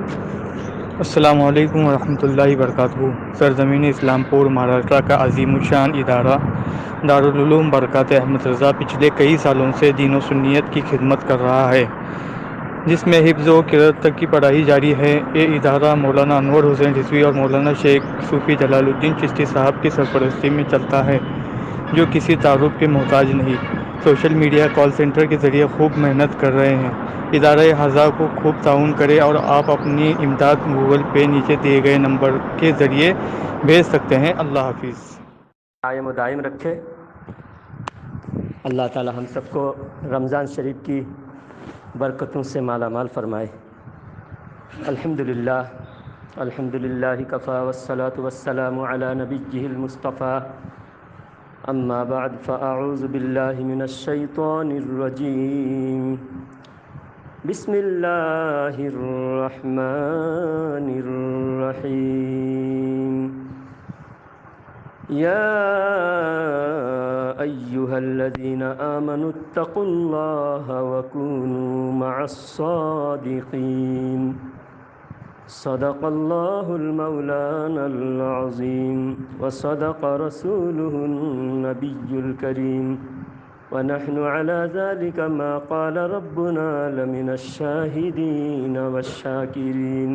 السلام علیکم ورحمۃ اللہ وبرکاتہ۔ سرزمین اسلام پور مہاراشٹرا کا عظیم الشان ادارہ دارالعلوم برکات احمد رضا پچھلے کئی سالوں سے دین و سنیت کی خدمت کر رہا ہے، جس میں حفظ و قرأت تک کی پڑھائی جاری ہے۔ یہ ادارہ مولانا انور حسین رضوی اور مولانا شیخ صوفی جلال الدین چشتی صاحب کی سرپرستی میں چلتا ہے، جو کسی تعارف کے محتاج نہیں۔ سوشل میڈیا کال سینٹر کے ذریعے خوب محنت کر رہے ہیں۔ ادارہ ہزار کو خوب تعاون کرے اور آپ اپنی امداد گوگل پے نیچے دیے گئے نمبر کے ذریعے بھیج سکتے ہیں۔ اللہ حافظ۔ قائم و دائم رکھے۔ اللہ تعالی ہم سب کو رمضان شریف کی برکتوں سے مالا مال فرمائے۔ الحمدللہ الحمدللہ کفا والصلاة والسلام علی نبیہ المصطفیٰ، اما بعد فاعوذ باللہ من الشیطان الرجیم، بسم اللہ الرحمن الرحیم۔ یا ایہا الذین آمنوا اتقوا اللہ وکونوا مع الصادقین۔ صدق اللہ المولانا العظیم وصدق رسولہ النبی الکریم، ونحن على ذلك ما قال ربنا لمن الشاهدين والشاكرين،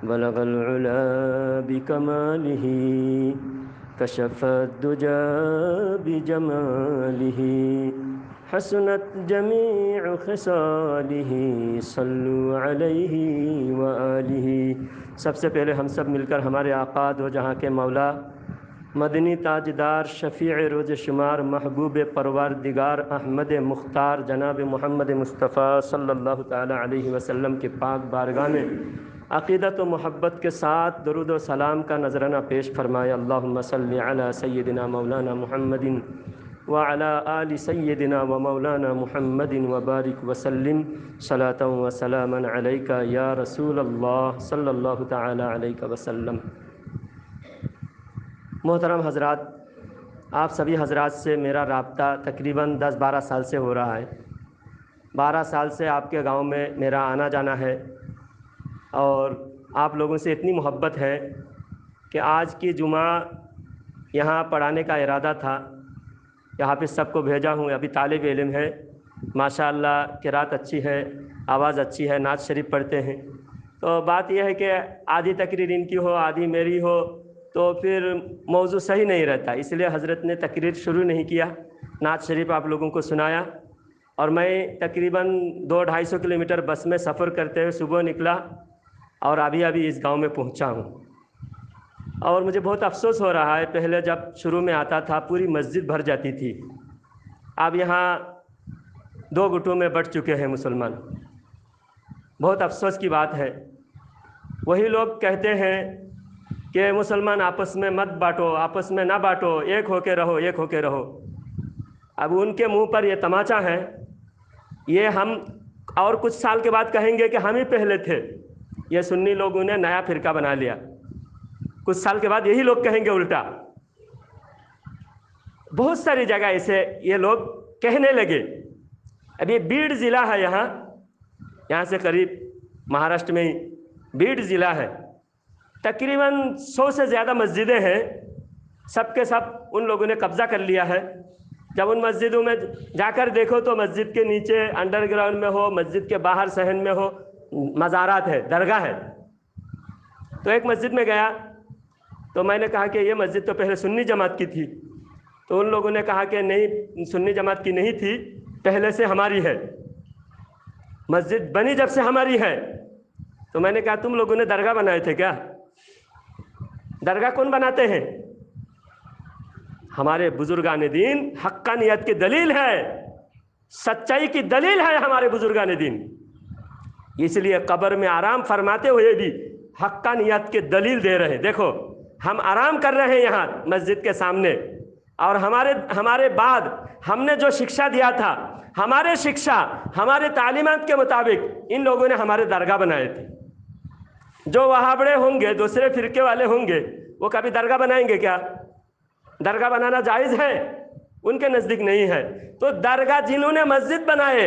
بلغ العلا بكماله كشف الدجى بجماله، حسنت جميع خصاله صلوا عليه وآله۔ سب سے پہلے ہم سب مل کر ہمارے آقا دو جہاں کے مولا، مدنی تاجدار، شفیع روز شمار، محبوب پروردگار احمد مختار جناب محمد مصطفیٰ صلی اللہ تعالی علیہ وسلم کے پاک بارگاہ میں عقیدت و محبت کے ساتھ درود و سلام کا نذرانہ پیش فرمائے۔ اللہم صلی علی سیدنا مولانا محمد وعلی آل سیدنا و مولانا محمد وبارک وسلم صلاۃ و سلاما علیک یا رسول اللہ صلی اللہ تعالی علیہ وسلم۔ محترم حضرات، آپ سبھی حضرات سے میرا رابطہ تقریباً 10-12 سال سے ہو رہا ہے۔ 12 سال سے آپ کے گاؤں میں میرا آنا جانا ہے، اور آپ لوگوں سے اتنی محبت ہے کہ آج کی جمعہ یہاں پڑھانے کا ارادہ تھا۔ یہاں پہ سب کو بھیجا ہوں، ابھی طالب علم ہے، ماشاءاللہ قرات اچھی ہے، آواز اچھی ہے، نعت شریف پڑھتے ہیں۔ تو بات یہ ہے کہ آدھی تقریر ان کی ہو آدھی میری ہو تو پھر موضوع صحیح نہیں رہتا، اس لیے حضرت نے تقریر شروع نہیں کیا، نعت شریف آپ لوگوں کو سنایا، اور میں تقریباً 200-250 کلومیٹر بس میں سفر کرتے ہوئے صبح نکلا اور ابھی اس گاؤں میں پہنچا ہوں۔ اور مجھے بہت افسوس ہو رہا ہے، پہلے جب شروع میں آتا تھا پوری مسجد بھر جاتی تھی، اب یہاں 2 گٹوں میں بٹ چکے ہیں مسلمان۔ بہت افسوس کی بات ہے۔ وہی لوگ کہتے ہیں کہ مسلمان آپس میں مت بانٹو، آپس میں نہ بانٹو، ایک ہو کے رہو، ایک ہو کے رہو۔ اب ان کے منہ پر یہ تماچا ہے، یہ ہم اور کچھ سال کے بعد کہیں گے کہ ہم ہی پہلے تھے، یہ سنی لوگوں نے نیا فرقہ بنا لیا۔ کچھ سال کے بعد یہی لوگ کہیں گے الٹا۔ بہت ساری جگہ اسے یہ لوگ کہنے لگے۔ اب یہ بیڑ ضلع ہے، یہاں سے قریب مہاراشٹر میں ہی بیڑ ضلع ہے، تقریباً 100 سے زیادہ مسجدیں ہیں، سب کے سب ان لوگوں نے قبضہ کر لیا ہے۔ جب ان مسجدوں میں جا کر دیکھو تو مسجد کے نیچے انڈر گراؤنڈ میں ہو، مسجد کے باہر صحن میں ہو، مزارات ہے، درگاہ ہے۔ تو ایک مسجد میں گیا تو میں نے کہا کہ یہ مسجد تو پہلے سنی جماعت کی تھی، تو ان لوگوں نے کہا کہ نہیں، سنی جماعت کی نہیں تھی، پہلے سے ہماری ہے، مسجد بنی جب سے ہماری ہے۔ تو میں نے کہا تم لوگوں نے درگاہ بنائے تھے کیا؟ درگاہ کون بناتے ہیں؟ ہمارے بزرگان دین حقانیت کی دلیل ہے، سچائی کی دلیل ہے ہمارے بزرگان دین، اس لیے قبر میں آرام فرماتے ہوئے بھی حقانیت کی دلیل دے رہے ہیں۔ دیکھو ہم آرام کر رہے ہیں یہاں مسجد کے سامنے، اور ہمارے بعد ہم نے جو شکشا دیا تھا، ہمارے شکشا ہمارے تعلیمات کے مطابق ان لوگوں نے ہمارے درگاہ بنائے تھے۔ جو وہابڑے ہوں گے، دوسرے فرقے والے ہوں گے، وہ کبھی درگاہ بنائیں گے کیا؟ درگاہ بنانا جائز ہے؟ ان کے نزدیک نہیں ہے۔ تو درگاہ جنہوں نے مسجد بنائے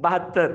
72।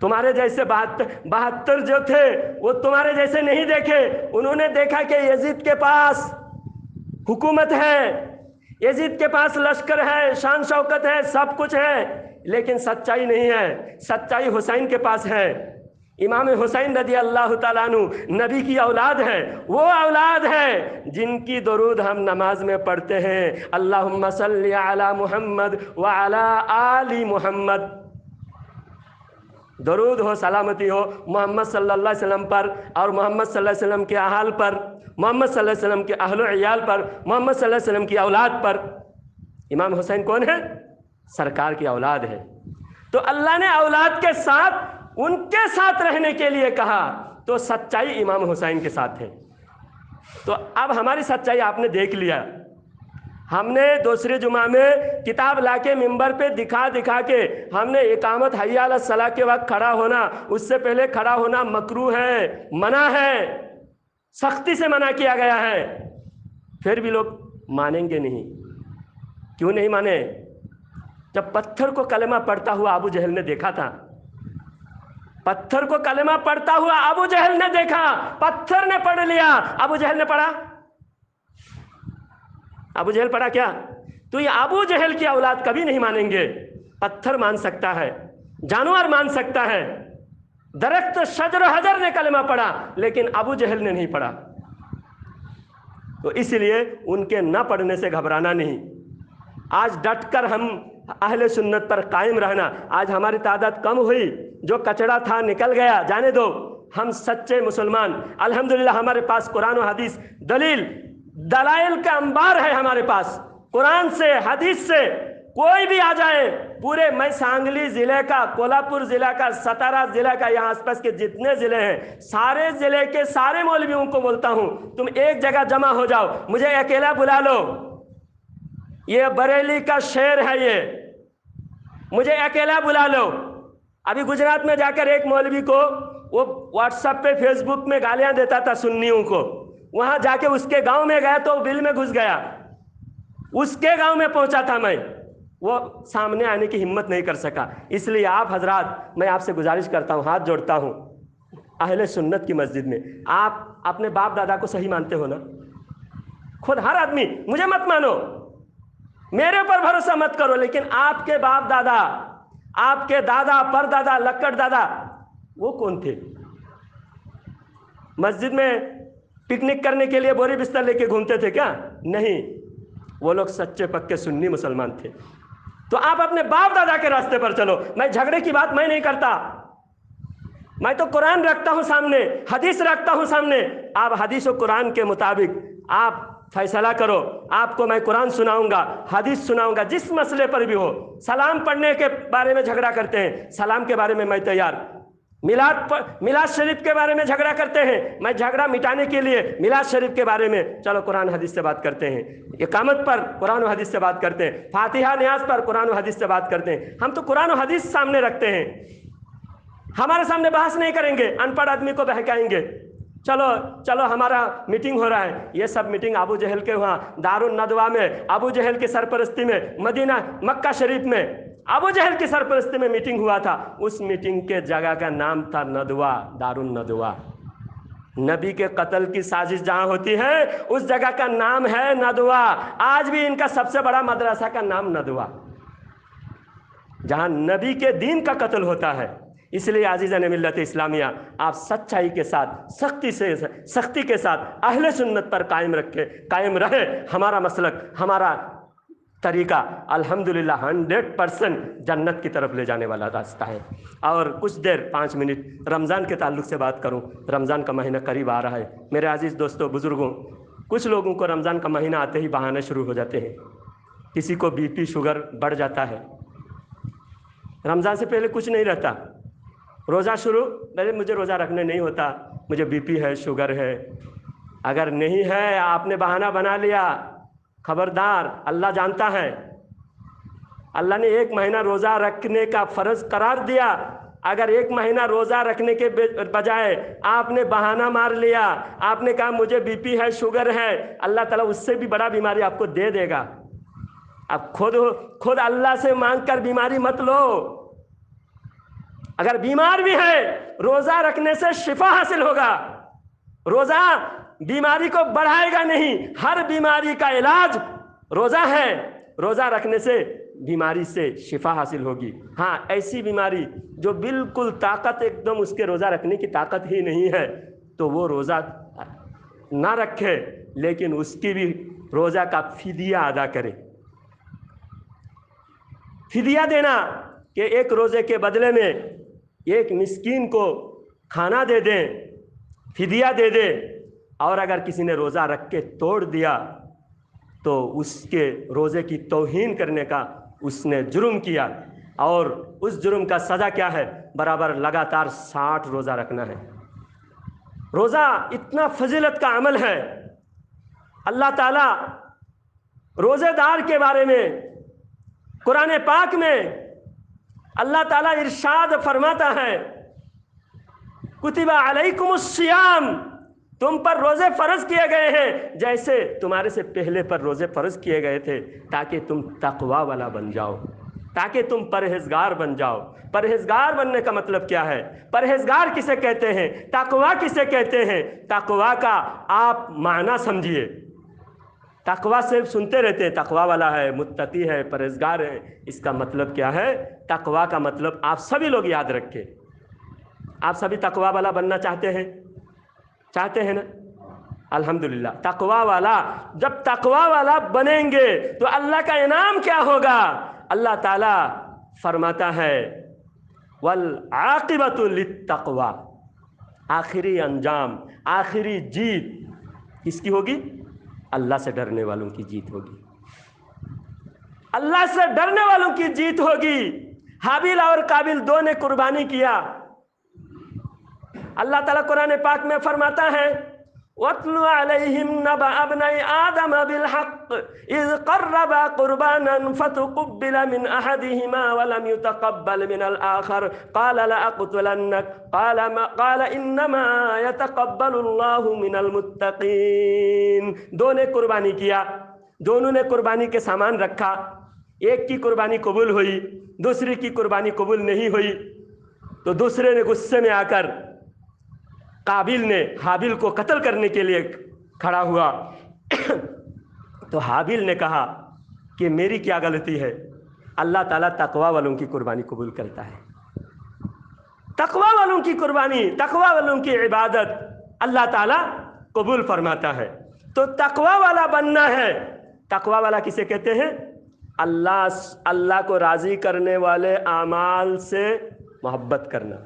تمہارے جیسے 72 جو تھے وہ تمہارے جیسے نہیں دیکھے، انہوں نے دیکھا کہ یزید کے پاس حکومت ہے، یزید کے پاس لشکر ہے، شان شوکت ہے، سب کچھ ہے، لیکن سچائی نہیں ہے، سچائی حسین کے پاس ہے۔ امام حسین رضی اللہ تعالیٰ عنہ نبی کی اولاد ہے، وہ اولاد ہے جن کی درود ہم نماز میں پڑھتے ہیں، اللہم صلی علی محمد وعلی آل محمد۔ درود ہو، سلامتی ہو محمد صلی اللہ علیہ وسلم پر، اور محمد صلی اللہ علیہ وسلم کے اہل پر، محمد صلی اللہ علیہ وسلم کے اہل و عیال پر، محمد صلی اللہ علیہ وسلم کی اولاد پر۔ امام حسین کون ہے؟ سرکار کی اولاد ہے۔ تو اللہ نے اولاد کے ساتھ ان کے ساتھ رہنے کے لیے کہا، تو سچائی امام حسین کے ساتھ ہے۔ تو اب ہماری سچائی آپ نے دیکھ لیا۔ ہم نے دوسرے جمعہ میں کتاب لا کے ممبر پہ دکھا کے ہم نے اقامت حی علی الصلاح کے وقت کھڑا ہونا، اس سے پہلے کھڑا ہونا مکروہ ہے، منع ہے، سختی سے منع کیا گیا ہے، پھر بھی لوگ مانیں گے نہیں۔ کیوں نہیں مانے؟ جب پتھر کو کلمہ پڑھتا ہوا ابو جہل نے دیکھا تھا، پتھر کو کلمہ پڑھتا ہوا ابو جہل نے دیکھا، پتھر نے پڑھ لیا، ابو جہل نے پڑھا؟ ابو جہل پڑھا کیا؟ تو یہ ابو جہل کی اولاد کبھی نہیں مانیں گے۔ پتھر مان سکتا ہے، جانور مان سکتا ہے، درخت شجر و حجر نے کلمہ پڑھا، لیکن ابو جہل نے نہیں پڑھا۔ تو اس لیے ان کے نہ پڑھنے سے گھبرانا نہیں، آج ڈٹ کر ہم اہل سنت پر قائم رہنا۔ آج ہماری تعداد کم ہوئی، جو کچڑا تھا نکل گیا، جانے دو، ہم سچے مسلمان۔ الحمدللہ ہمارے پاس قرآن و حدیث دلائل کا انبار ہے ہمارے پاس، قرآن سے، حدیث سے۔ کوئی بھی آ جائے، پورے میں سانگلی ضلع کا، کولہاپور ضلع کا، ستارہ ضلع کا، یہاں آس پاس کے جتنے ضلع ہیں، سارے ضلع کے سارے مولویوں کو بولتا ہوں، تم ایک جگہ جمع ہو جاؤ، مجھے اکیلا بلا لو۔ یہ بریلی کا شعر ہے، یہ مجھے اکیلا بلا لو۔ ابھی گجرات میں جا کر ایک مولوی کو وہ واٹس ایپ پہ، فیس بک میں گالیاں دیتا تھا سنیوں کو، وہاں جا کے اس کے گاؤں میں گیا تو وہ بل میں گھس گیا، اس کے گاؤں میں پہنچا تھا میں، وہ سامنے آنے کی ہمت نہیں کر سکا۔ اس لیے آپ حضرات، میں آپ سے گزارش کرتا ہوں، ہاتھ جوڑتا ہوں، اہل سنت کی مسجد میں آپ اپنے باپ دادا کو صحیح مانتے ہو نا؟ خود ہر آدمی، مجھے مت مانو، میرے اوپر بھروسہ مت کرو، لیکن آپ کے باپ دادا، آپ کے دادا، پر دادا، لکڑ دادا، وہ کون تھے؟ مسجد میں پکنک کرنے کے لیے بوری بستر لے کے گھومتے تھے کیا؟ نہیں، وہ لوگ سچے پکے سنی مسلمان تھے۔ تو آپ اپنے باپ دادا کے راستے پر چلو۔ میں جھگڑے کی بات میں نہیں کرتا، میں تو قرآن رکھتا ہوں سامنے، حدیث رکھتا ہوں سامنے، آپ حدیث و قرآن کے مطابق آپ فیصلہ کرو۔ آپ کو میں قرآن سناؤں گا، حدیث سناؤں گا، جس مسئلے پر بھی ہو۔ سلام پڑھنے کے بارے میں جھگڑا کرتے ہیں، سلام کے بارے میں میں تیار۔ میلاد شریف کے بارے میں جھگڑا کرتے ہیں، میں جھگڑا مٹانے کے لیے میلاد شریف کے بارے میں چلو قرآن حدیث سے بات کرتے ہیں، اقامت پر قرآن و حدیث سے بات کرتے ہیں، فاتحہ نیاز پر قرآن و حدیث سے بات کرتے ہیں۔ ہم تو قرآن و حدیث سامنے رکھتے ہیں، ہمارے سامنے بحث نہیں کریں گے، ان پڑھ آدمی کو بہکائیں گے، چلو ہمارا میٹنگ ہو رہا ہے۔ یہ سب میٹنگ ابو جہل کے وہاں دار الندوہ میں، ابو جہل کی سرپرستی میں، مدینہ مکہ شریف میں ابو جہل کی سرپرستی میں میٹنگ ہوا تھا۔ اس میٹنگ کے جگہ کا نام تھا ندوہ، دار الندوہ۔ نبی کے قتل کی سازش جہاں ہوتی ہے اس جگہ کا نام ہے ندوہ۔ آج بھی ان کا سب سے بڑا مدرسہ کا نام ندوہ، جہاں نبی کے دین کا قتل ہوتا ہے۔ اس لیے عزیزان ملت اسلامیہ، آپ سچائی کے ساتھ، سختی کے ساتھ اہل سنت پر قائم رہے۔ ہمارا مسلک، ہمارا طریقہ الحمدللہ 100% جنت کی طرف لے جانے والا راستہ ہے۔ اور کچھ دیر 5 منٹ رمضان کے تعلق سے بات کروں۔ رمضان کا مہینہ قریب آ رہا ہے۔ میرے عزیز دوستو، بزرگوں، کچھ لوگوں کو رمضان کا مہینہ آتے ہی بہانے شروع ہو جاتے ہیں۔ کسی کو بی پی شوگر بڑھ جاتا ہے، رمضان سے پہلے کچھ نہیں رہتا، روزہ شروع، مجھے روزہ رکھنے نہیں ہوتا، مجھے بی پی ہے، شوگر ہے۔ اگر نہیں ہے، آپ نے بہانہ بنا لیا، خبردار، اللہ جانتا ہے۔ اللہ نے 1 مہینہ روزہ رکھنے کا فرض قرار دیا، اگر 1 مہینہ روزہ رکھنے کے بجائے آپ نے بہانہ مار لیا، آپ نے کہا مجھے بی پی ہے، شوگر ہے، اللہ تعالیٰ اس سے بھی بڑا بیماری آپ کو دے دے گا۔ اب خود اللہ سے مانگ کر بیماری مت لو، اگر بیمار بھی ہے روزہ رکھنے سے شفا حاصل ہوگا. روزہ بیماری کو بڑھائے گا نہیں، ہر بیماری کا علاج روزہ ہے. روزہ رکھنے سے بیماری سے شفا حاصل ہوگی. ہاں ایسی بیماری جو بالکل طاقت ایک دم اس کے روزہ رکھنے کی طاقت ہی نہیں ہے تو وہ روزہ نہ رکھے، لیکن اس کی بھی روزہ کا فدیہ ادا کرے. فدیہ دینا کہ ایک روزے کے بدلے میں ایک مسکین کو کھانا دے دیں، فدیہ دے دے. اور اگر کسی نے روزہ رکھ کے توڑ دیا تو اس کے روزے کی توہین کرنے کا اس نے جرم کیا، اور اس جرم کا سزا کیا ہے؟ برابر لگاتار 60 روزہ رکھنا ہے. روزہ اتنا فضیلت کا عمل ہے. اللہ تعالیٰ روزے دار کے بارے میں قرآن پاک میں اللہ تعالیٰ ارشاد فرماتا ہے، کتب علیکم الصیام، تم پر روزے فرض کیے گئے ہیں جیسے تمہارے سے پہلے پر روزے فرض کیے گئے تھے، تاکہ تم تقوی والا بن جاؤ، تاکہ تم پرہیزگار بن جاؤ. پرہیزگار بننے کا مطلب کیا ہے؟ پرہیزگار کسے کہتے ہیں؟ تقوی کسے کہتے ہیں؟ تقوی کا آپ معنی سمجھیے. تقوی صرف سنتے رہتے ہیں، تقوی والا ہے، متقی ہے، پرہیزگار ہے. اس کا مطلب کیا ہے؟ تقوی کا مطلب آپ سبھی لوگ یاد رکھیں. آپ سبھی تقوی والا بننا چاہتے ہیں نا؟ الحمدللہ. تقوی والا، جب تقوی والا بنیں گے تو اللہ کا انعام کیا ہوگا؟ اللہ تعالیٰ فرماتا ہے والعاقبۃ للتقوی، آخری انجام، آخری جیت کس کی ہوگی؟ اللہ سے ڈرنے والوں کی جیت ہوگی. اللہ سے ڈرنے والوں کی جیت ہوگی. حابیل اور قابیل دو نے قربانی کیا. اللہ تعالیٰ قرآن پاک میں فرماتا ہے وَاتْلُ عَلَيْهِمْ نَبَأَ ابْنَيْ آدَمَ بِالْحَقِّ إِذْ قَرَّبَا قُرْبَانًا فَتُقُبِّلَ مِنْ أَحَدِهِمَا وَلَمْ يُتَقَبَّلْ مِنَ الْآخَرِ قَالَ لَأَقْتُلَنَّكَ قَالَ إِنَّمَا يَتَقَبَّلُ اللَّهُ مِنَ الْمُتَّقِينَ. دو نے قربانی کیا، دونوں نے قربانی کے سامان رکھا. ایک کی قربانی قبول ہوئی، دوسری کی قربانی قبول نہیں ہوئی. تو دوسرے نے غصے میں آ کر قابیل نے حابیل کو قتل کرنے کے لیے کھڑا ہوا. تو حابیل نے کہا کہ میری کیا غلطی ہے؟ اللہ تعالیٰ تقوی والوں کی قربانی قبول کرتا ہے. تقوی والوں کی قربانی، تقوی والوں کی عبادت اللہ تعالیٰ قبول فرماتا ہے. تو تقوی والا بننا ہے. تقوی والا کسے کہتے ہیں؟ اللہ کو راضی کرنے والے اعمال سے محبت کرنا،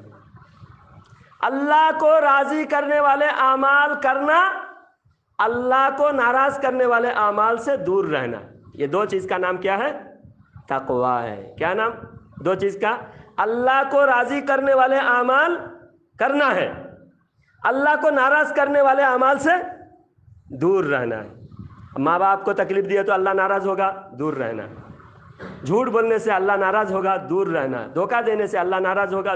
اللہ کو راضی کرنے والے اعمال کرنا، اللہ کو ناراض کرنے والے اعمال سے دور رہنا. یہ دو چیز کا نام کیا ہے؟ تقوی ہے. کیا نام؟ دو چیز کا. اللہ کو راضی کرنے والے اعمال کرنا ہے، اللہ کو ناراض کرنے والے اعمال سے دور رہنا ہے. ماں باپ کو تکلیف دی تو اللہ ناراض ہوگا، دور رہنا. جھوٹ بولنے سے اللہ ناراض ہوگا، دور رہنا. دھوکہ دینے سے اللہ ناراض ہوگا،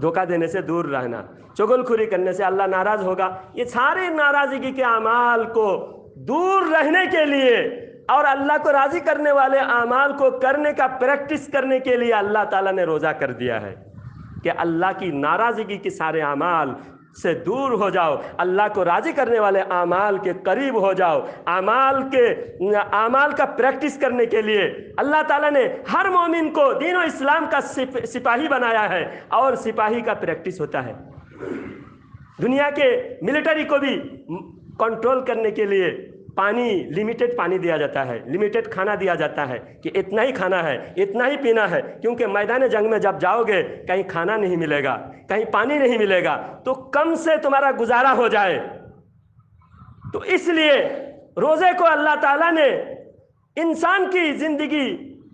دھوکہ دینے سے دور رہنا. چغل خوری کرنے سے اللہ ناراض ہوگا. یہ سارے ناراضگی کے اعمال کو دور رہنے کے لیے اور اللہ کو راضی کرنے والے اعمال کو کرنے کا پریکٹس کرنے کے لیے اللہ تعالیٰ نے روزہ کر دیا ہے کہ اللہ کی ناراضگی کے سارے اعمال سے دور ہو جاؤ، اللہ کو راضی کرنے والے اعمال کے قریب ہو جاؤ. اعمال کا پریکٹس کرنے کے لیے اللہ تعالیٰ نے ہر مومن کو دین و اسلام کا سپاہی بنایا ہے، اور سپاہی کا پریکٹس ہوتا ہے. دنیا کے ملٹری کو بھی کنٹرول کرنے کے لیے لمیٹڈ پانی دیا جاتا ہے، لمیٹڈ کھانا دیا جاتا ہے کہ اتنا ہی کھانا ہے، اتنا ہی پینا ہے. کیونکہ میدان جنگ میں جب جاؤ گے کہیں کھانا نہیں ملے گا، کہیں پانی نہیں ملے گا، تو کم سے تمہارا گزارا ہو جائے. تو اس لیے روزے کو اللہ تعالیٰ نے، انسان کی زندگی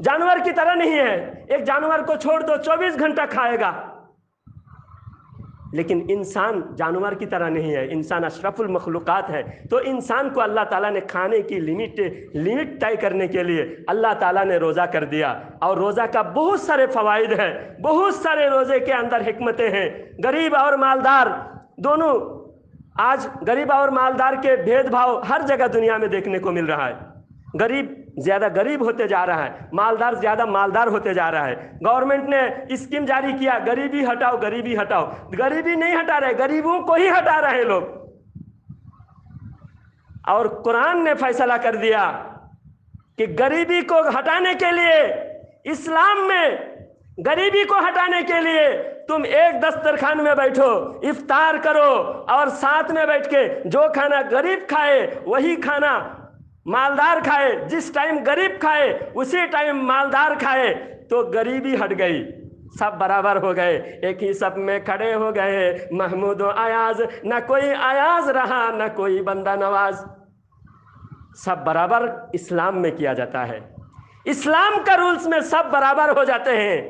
جانور کی طرح نہیں ہے. ایک جانور کو چھوڑ دو 24 گھنٹہ کھائے گا، لیکن انسان جانور کی طرح نہیں ہے. انسان اشرف المخلوقات ہے. تو انسان کو اللہ تعالیٰ نے کھانے کی لمٹ طے کرنے کے لیے اللہ تعالیٰ نے روزہ کر دیا. اور روزہ کا بہت سارے فوائد ہیں، بہت سارے روزے کے اندر حکمتیں ہیں. غریب اور مالدار دونوں، آج غریب اور مالدار کے بھید بھاؤ ہر جگہ دنیا میں دیکھنے کو مل رہا ہے. غریب زیادہ غریب ہوتے جا رہا ہے، مالدار زیادہ مالدار ہوتے جا رہا ہے۔ گورنمنٹ نے اسکیم جاری کیا، غریبی ہٹاؤ غریبی ہٹاؤ، غریبی نہیں ہٹا رہے، غریبوں کو ہی ہٹا رہے لوگ۔ اور قرآن نے فیصلہ کر دیا کہ غریبی کو ہٹانے کے لیے، اسلام میں غریبی کو ہٹانے کے لیے تم ایک دسترخوان میں بیٹھو، افطار کرو، اور ساتھ میں بیٹھ کے جو کھانا غریب کھائے وہی کھانا مالدار کھائے، جس ٹائم غریب کھائے اسی ٹائم مالدار کھائے، تو غریبی ہٹ گئی، سب برابر ہو گئے، ایک ہی سب میں کھڑے ہو گئے محمود و ایاز، نہ کوئی ایاز رہا نہ کوئی بندہ نواز، سب برابر اسلام میں کیا جاتا ہے۔ اسلام کا رولز میں سب برابر ہو جاتے ہیں،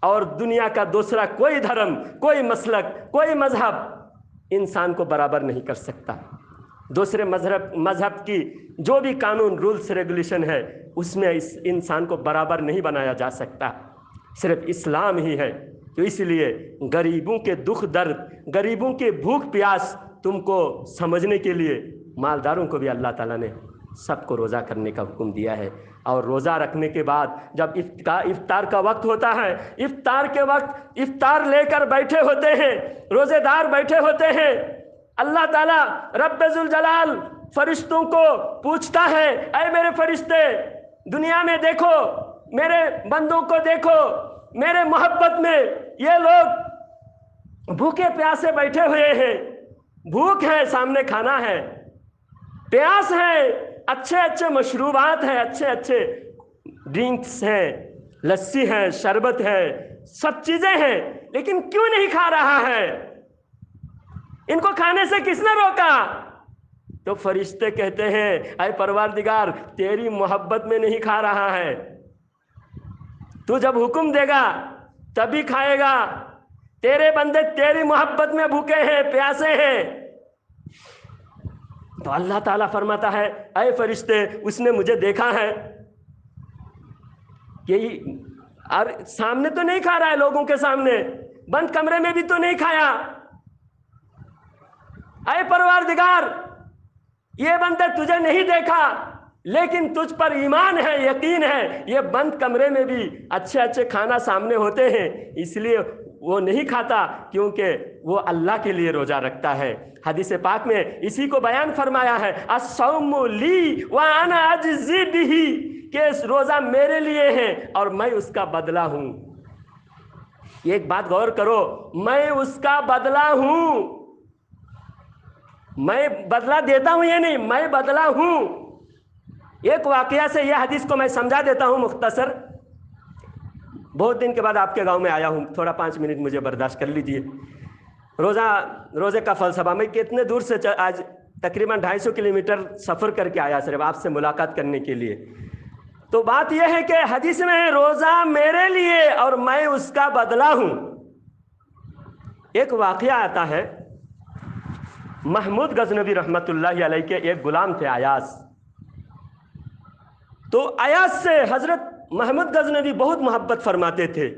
اور دنیا کا دوسرا کوئی دھرم، کوئی مسلک، کوئی مذہب انسان کو برابر نہیں کر سکتا۔ دوسرے مذہب کی جو بھی قانون، رولز، ریگولیشن ہے، اس میں اس انسان کو برابر نہیں بنایا جا سکتا، صرف اسلام ہی ہے۔ تو اس لیے غریبوں کے دکھ درد، غریبوں کے بھوک پیاس تم کو سمجھنے کے لیے مالداروں کو بھی اللہ تعالیٰ نے سب کو روزہ کرنے کا حکم دیا ہے۔ اور روزہ رکھنے کے بعد جب افطار کا وقت ہوتا ہے، افطار کے وقت افطار لے کر بیٹھے ہوتے ہیں، روزے دار بیٹھے ہوتے ہیں، اللہ تعالیٰ رب ذوالجلال فرشتوں کو پوچھتا ہے، اے میرے فرشتے دنیا میں دیکھو، میرے بندوں کو دیکھو، میرے محبت میں یہ لوگ بھوکے پیاسے بیٹھے ہوئے ہیں، بھوک ہے، سامنے کھانا ہے، پیاس ہے، اچھے اچھے مشروبات ہیں، اچھے اچھے ڈرنکس ہیں، لسی ہے، شربت ہے، سب چیزیں ہیں، لیکن کیوں نہیں کھا رہا ہے؟ ان کو کھانے سے کس نے روکا؟ تو فرشتے کہتے ہیں، اے پروردگار تیری محبت میں نہیں کھا رہا ہے، تو جب حکم دے گا تبھی کھائے گا، تیرے بندے تیری محبت میں بھوکے ہیں، پیاسے ہیں۔ تو اللہ تعالیٰ فرماتا ہے، اے فرشتے اس نے مجھے دیکھا ہے، یہی اور سامنے تو نہیں کھا رہا ہے، لوگوں کے سامنے بند کمرے میں بھی تو نہیں کھایا، اے پروردگار یہ بندے تجھے نہیں دیکھا لیکن تجھ پر ایمان ہے، یقین ہے، یہ بند کمرے میں بھی اچھے اچھے کھانا سامنے ہوتے ہیں، اس لیے وہ نہیں کھاتا کیونکہ وہ اللہ کے لیے روزہ رکھتا ہے۔ حدیث پاک میں اسی کو بیان فرمایا ہے، الصوم لی وانا اجزی بہ، کہ روزہ میرے لیے ہے اور میں اس کا بدلہ ہوں۔ ایک بات غور کرو، میں اس کا بدلہ ہوں، میں بدلہ دیتا ہوں یہ نہیں، میں بدلہ ہوں۔ ایک واقعہ سے یہ حدیث کو میں سمجھا دیتا ہوں مختصر، بہت دن کے بعد آپ کے گاؤں میں آیا ہوں، تھوڑا 5 منٹ مجھے برداشت کر لیجئے۔ روزے کا فلسفہ، میں کتنے دور سے آج تقریباً 250 کلومیٹر سفر کر کے آیا صرف آپ سے ملاقات کرنے کے لیے۔ تو بات یہ ہے کہ حدیث میں روزہ میرے لیے اور میں اس کا بدلہ ہوں۔ ایک واقعہ آتا ہے، محمود غزنوی رحمۃ اللہ علیہ کے ایک غلام تھے ایاز، تو ایاز سے حضرت محمود غزنوی بہت محبت فرماتے تھے،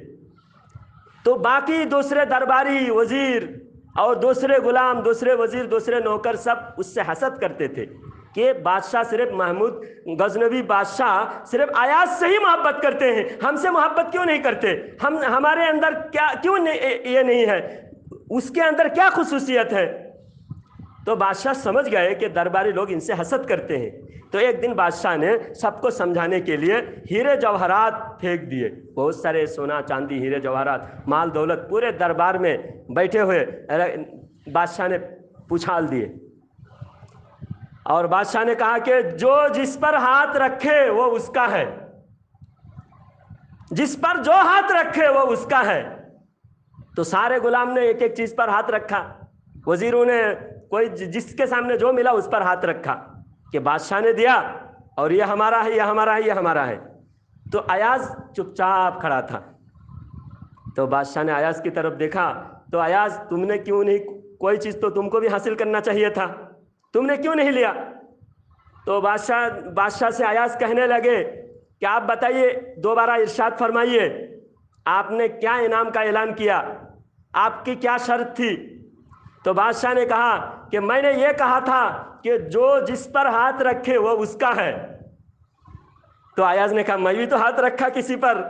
تو باقی دوسرے درباری، وزیر اور دوسرے غلام، دوسرے وزیر، دوسرے نوکر سب اس سے حسد کرتے تھے کہ بادشاہ صرف محمود غزنوی بادشاہ صرف ایاز سے ہی محبت کرتے ہیں، ہم سے محبت کیوں نہیں کرتے؟ ہمارے اندر کیوں یہ نہیں ہے؟ اس کے اندر کیا خصوصیت ہے؟ تو بادشاہ سمجھ گئے کہ درباری لوگ ان سے حسد کرتے ہیں، تو ایک دن بادشاہ نے سب کو سمجھانے کے لیے ہیرے جواہرات پھینک دیے، بہت سارے سونا چاندی ہیرے جواہرات مال دولت پورے دربار میں بیٹھے ہوئے بادشاہ نے پچھال دیے، اور بادشاہ نے کہا کہ جو جس پر ہاتھ رکھے وہ اس کا ہے، جس پر جو ہاتھ رکھے وہ اس کا ہے۔ تو سارے غلام نے ایک ایک چیز پر ہاتھ رکھا، وزیروں نے کوئی جس کے سامنے جو ملا اس پر ہاتھ رکھا کہ بادشاہ نے دیا اور یہ ہمارا ہے، یہ ہمارا ہے، یہ ہمارا ہے۔ تو ایاز چپ چاپ کھڑا تھا، تو بادشاہ نے ایاز کی طرف دیکھا، تو ایاز تم نے کیوں نہیں، کوئی چیز تو تم کو بھی حاصل کرنا چاہیے تھا، تم نے کیوں نہیں لیا؟ تو بادشاہ سے ایاز کہنے لگے کہ آپ بتائیے، دوبارہ ارشاد فرمائیے، آپ نے کیا انعام کا اعلان کیا، آپ کی کیا شرط تھی؟ تو بادشاہ نے کہا کہ میں نے یہ کہا تھا کہ جو جس پر ہاتھ رکھے وہ اس کا ہے۔ تو ایاز نے کہا میں بھی تو ہاتھ رکھا کسی پر،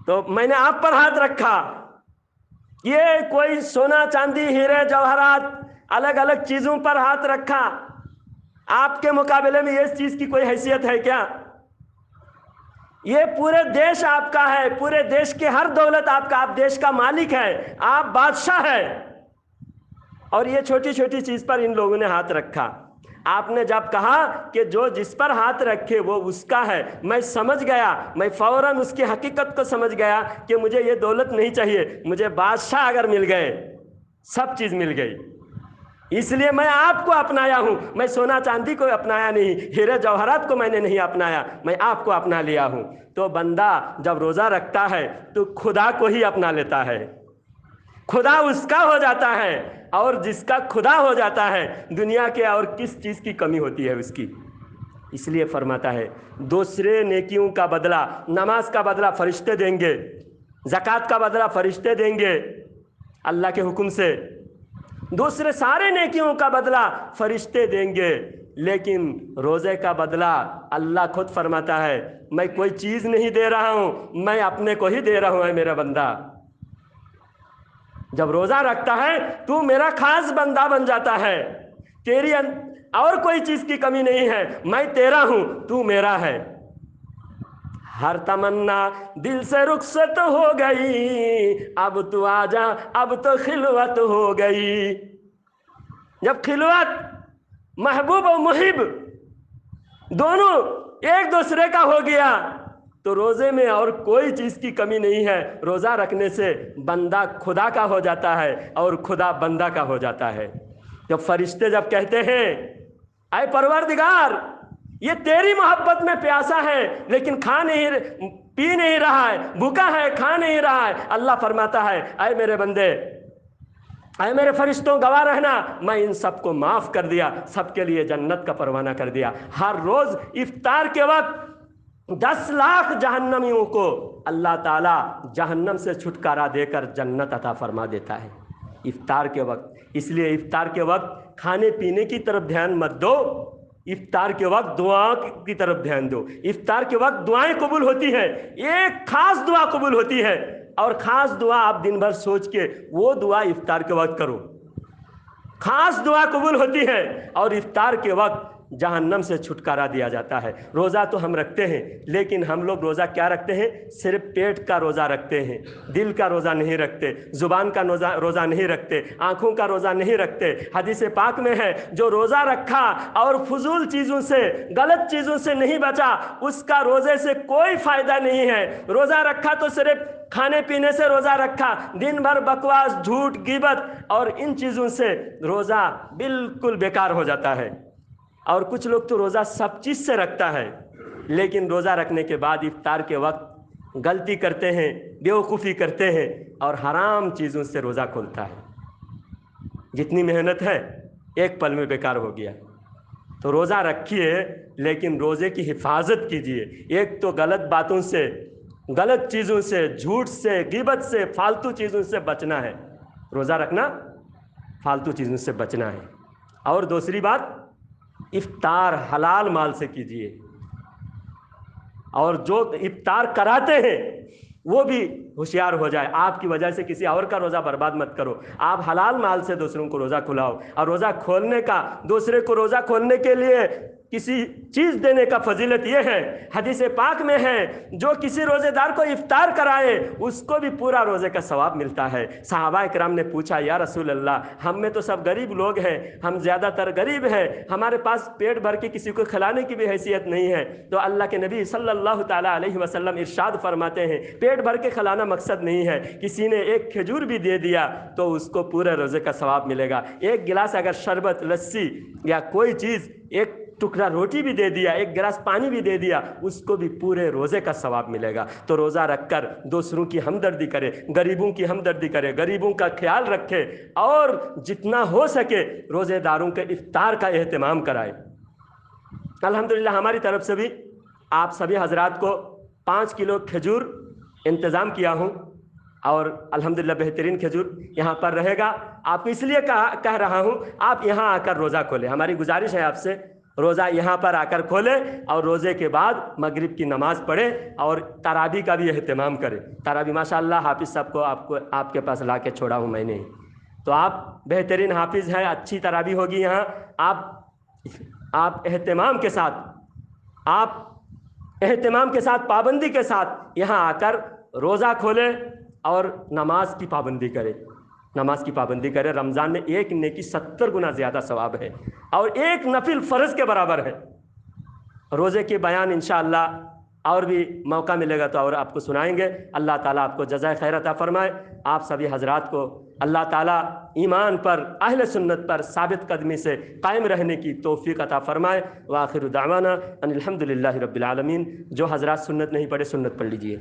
تو میں نے آپ پر ہاتھ رکھا. یہ کوئی سونا چاندی ہیرے جواہرات الگ الگ چیزوں پر ہاتھ رکھا، آپ کے مقابلے میں اس چیز کی کوئی حیثیت ہے کیا؟ یہ پورے دیش آپ کا ہے، پورے دیش کے ہر دولت آپ کا، آپ دیش کا مالک ہے، آپ بادشاہ ہے، اور یہ چھوٹی چھوٹی چیز پر ان لوگوں نے ہاتھ رکھا. آپ نے جب کہا کہ جو جس پر ہاتھ رکھے وہ اس کا ہے، میں سمجھ گیا، میں فوراً اس کی حقیقت کو سمجھ گیا کہ مجھے یہ دولت نہیں چاہیے، مجھے بادشاہ اگر مل گئے سب چیز مل گئی. اس لیے میں آپ کو اپنایا ہوں، میں سونا چاندی کو اپنایا نہیں، ہیرے جواہرات کو میں نے نہیں اپنایا، میں آپ کو اپنا لیا ہوں. تو بندہ جب روزہ رکھتا ہے تو خدا کو ہی اپنا لیتا ہے، خدا اس کا ہو جاتا ہے، اور جس کا خدا ہو جاتا ہے دنیا کے اور کس چیز کی کمی ہوتی ہے اس کی. اس لیے فرماتا ہے دوسرے نیکیوں کا بدلہ، نماز کا بدلہ فرشتے دیں گے، زکوٰۃ کا بدلہ فرشتے دیں گے اللہ کے حکم سے، دوسرے سارے نیکیوں کا بدلہ فرشتے دیں گے، لیکن روزے کا بدلہ اللہ خود فرماتا ہے میں کوئی چیز نہیں دے رہا ہوں، میں اپنے کو ہی دے رہا ہوں. اے میرا بندہ جب روزہ رکھتا ہے تو میرا خاص بندہ بن جاتا ہے، تیری اور کوئی چیز کی کمی نہیں ہے، میں تیرا ہوں، تو میرا ہے. ہر تمنا دل سے رخصت ہو گئی، اب تو آجا اب تو خلوت ہو گئی. جب خلوت محبوب و محب دونوں ایک دوسرے کا ہو گیا تو روزے میں اور کوئی چیز کی کمی نہیں ہے. روزہ رکھنے سے بندہ خدا کا ہو جاتا ہے اور خدا بندہ کا ہو جاتا ہے. جب فرشتے جب کہتے ہیں اے پروردگار یہ تیری محبت میں پیاسا ہے لیکن کھا نہیں پی نہیں رہا ہے، بھوکا ہے کھا نہیں رہا ہے، اللہ فرماتا ہے اے میرے بندے، اے میرے فرشتوں گواہ رہنا، میں ان سب کو معاف کر دیا، سب کے لیے جنت کا پروانہ کر دیا. ہر روز افطار کے وقت 10 لاکھ جہنمیوں کو اللہ تعالیٰ جہنم سے چھٹکارا دے کر جنت عطا فرما دیتا ہے افطار کے وقت. اس لیے افطار کے وقت کھانے پینے کی طرف دھیان مت دو، افطار کے وقت دعا کی طرف دھیان دو. افطار کے وقت دعائیں قبول ہوتی ہیں، ایک خاص دعا قبول ہوتی ہے، اور خاص دعا آپ دن بھر سوچ کے وہ دعا افطار کے وقت کرو. خاص دعا قبول ہوتی ہے اور افطار کے وقت جہنم سے چھٹکارا دیا جاتا ہے. روزہ تو ہم رکھتے ہیں لیکن ہم لوگ روزہ کیا رکھتے ہیں؟ صرف پیٹ کا روزہ رکھتے ہیں، دل کا روزہ نہیں رکھتے، زبان کا روزہ نہیں رکھتے، آنکھوں کا روزہ نہیں رکھتے. حدیث پاک میں ہے جو روزہ رکھا اور فضول چیزوں سے غلط چیزوں سے نہیں بچا اس کا روزے سے کوئی فائدہ نہیں ہے. روزہ رکھا تو صرف کھانے پینے سے روزہ رکھا، دن بھر بکواس جھوٹ غیبت اور ان چیزوں سے روزہ بالکل بیکار ہو جاتا ہے. اور کچھ لوگ تو روزہ سب چیز سے رکھتا ہے لیکن روزہ رکھنے کے بعد افطار کے وقت غلطی کرتے ہیں، بیوقوفی کرتے ہیں اور حرام چیزوں سے روزہ کھولتا ہے. جتنی محنت ہے ایک پل میں بیکار ہو گیا. تو روزہ رکھیے لیکن روزے کی حفاظت کیجیے. ایک تو غلط باتوں سے، غلط چیزوں سے، جھوٹ سے، غیبت سے، فالتو چیزوں سے بچنا ہے. روزہ رکھنا فالتو چیزوں سے بچنا ہے. اور دوسری بات افطار حلال مال سے کیجیے، اور جو افطار کراتے ہیں وہ بھی ہوشیار ہو جائے. آپ کی وجہ سے کسی اور کا روزہ برباد مت کرو. آپ حلال مال سے دوسروں کو روزہ کھلاؤ. اور روزہ کھولنے کا، دوسرے کو روزہ کھولنے کے لیے کسی چیز دینے کا فضیلت یہ ہے، حدیث پاک میں ہے جو کسی روزے دار کو افطار کرائے اس کو بھی پورا روزے کا ثواب ملتا ہے. صحابہ کرام نے پوچھا یا رسول اللہ ہم میں تو سب غریب لوگ ہیں، ہم زیادہ تر غریب ہیں، ہمارے پاس پیٹ بھر کے کسی کو کھلانے کی بھی حیثیت نہیں ہے. تو اللہ کے نبی صلی اللہ تعالیٰ علیہ وسلم ارشاد فرماتے ہیں پیٹ بھر کے کھلانا مقصد نہیں ہے، کسی نے ایک کھجور بھی دے دیا تو اس کو پورے روزے کا ثواب ملے گا. ایک گلاس اگر شربت، لسی یا کوئی چیز، ایک ٹکڑا روٹی بھی دے دیا، ایک گلاس پانی بھی دے دیا، اس کو بھی پورے روزے کا ثواب ملے گا. تو روزہ رکھ کر دوسروں کی ہمدردی کرے، غریبوں کی ہمدردی کرے، غریبوں کا خیال رکھے اور جتنا ہو سکے روزے داروں کے افطار کا اہتمام کرائے. الحمدللہ ہماری طرف سے بھی آپ سبھی حضرات کو 5 کلو کھجور انتظام کیا ہوں اور الحمدللہ بہترین کھجور یہاں پر رہے گا. آپ کو اس لیے کہہ رہا ہوں آپ یہاں آ کر روزہ کھولیں. ہماری گزارش ہے آپ سے روزہ یہاں پر آ کر کھولے اور روزے کے بعد مغرب کی نماز پڑھے اور تراویح کا بھی اہتمام کرے. تراویح ماشاء اللہ حافظ صاحب کو آپ کے پاس لا کے چھوڑا ہوں میں نے, تو آپ بہترین حافظ ہیں, اچھی تراویح ہوگی یہاں. آپ اہتمام کے ساتھ پابندی کے ساتھ یہاں آ کر روزہ کھولے اور نماز کی پابندی کرے. رمضان میں ایک نیکی 70 گنا زیادہ ثواب ہے اور ایک نفل فرض کے برابر ہے. روزے کے بیان انشاءاللہ اور بھی موقع ملے گا تو اور آپ کو سنائیں گے. اللہ تعالیٰ آپ کو جزائے خیر عطا فرمائے. آپ سبھی حضرات کو اللہ تعالیٰ ایمان پر, اہل سنت پر ثابت قدمی سے قائم رہنے کی توفیق عطا فرمائے. وآخر دعوانا ان الحمدللہ رب العالمین. جو حضرات سنت نہیں پڑھے سنت پڑھ لیجئے.